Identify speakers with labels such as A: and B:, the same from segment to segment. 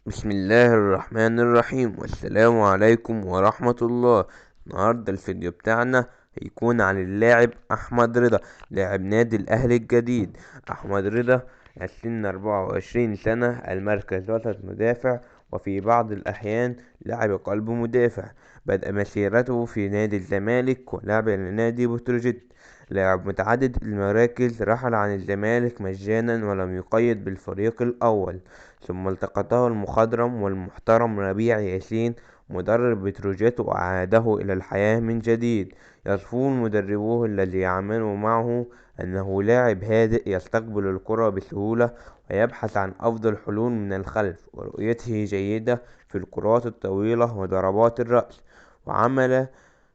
A: بسم الله الرحمن الرحيم، والسلام عليكم ورحمة الله. النهاردة الفيديو بتاعنا هيكون عن اللاعب أحمد رضا، لاعب نادي الأهلي الجديد. أحمد رضا سن 24 سنة، المركز وسط مدافع، وفي بعض الأحيان لعب قلب مدافع. بدأ مسيرته في نادي الزمالك ولعب لنادي بتروجيت. لاعب متعدد المراكز، رحل عن الزمالك مجانا ولم يقيد بالفريق الأول. ثم التقطه المخضرم والمحترم ربيع ياسين مدرب بتروجيت وأعاده إلى الحياة من جديد. يصفون مدربوه الذي يعمل معه أنه لاعب هادئ يستقبل الكرة بسهولة ويبحث عن أفضل حلول من الخلف، ورؤيته جيدة في الكرات الطويلة وضربات الرأس. وعمل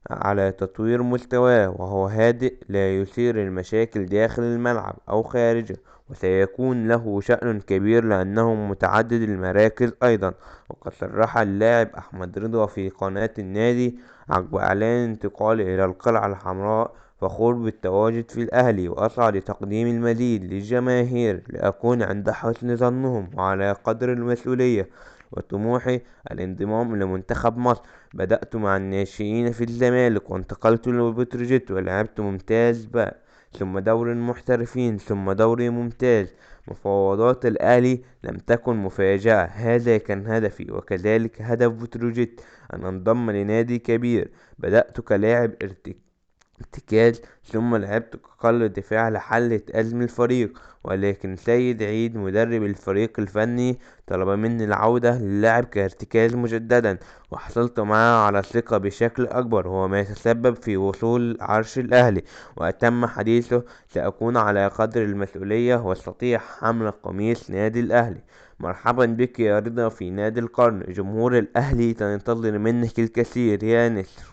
A: على تطوير مستواه، وهو هادئ لا يثير المشاكل داخل الملعب أو خارجه، وسيكون له شأن كبير لأنه متعدد المراكز أيضا. وقد صرح اللاعب أحمد رضا في قناة النادي عقب إعلان انتقاله إلى القلعة الحمراء: فخور بالتواجد في الأهلي، وأسعى لتقديم المزيد للجماهير لأكون عند حسن ظنهم وعلى قدر المسؤولية وطموحي الانضمام لمنتخب مصر. بدأت مع الناشئين في الزمالك، وانتقلت لبتروجيت ولعبت ممتاز بقى، ثم دوري المحترفين، ثم دوري ممتاز. مفاوضات الأهلي لم تكن مفاجأة، هذا كان هدفي، وكذلك هدف بتروجيت أن انضم لنادي كبير. بدأت كلاعب ارتكاز، ثم لعبت كقلب دفاع لحل أزمة الفريق، ولكن سيد عيد مدرب الفريق الفني طلب مني العودة للعب كارتكاز مجددا، وحصلت معه على الثقة بشكل أكبر، وهو ما يتسبب في وصول عرش الأهلي. وأتم حديثه: سأكون على قدر المسؤولية واستطيع حمل قميص نادي الأهلي. مرحبا بك يا رضا في نادي القرن، جمهور الأهلي سينتظر منك الكثير يا نسر.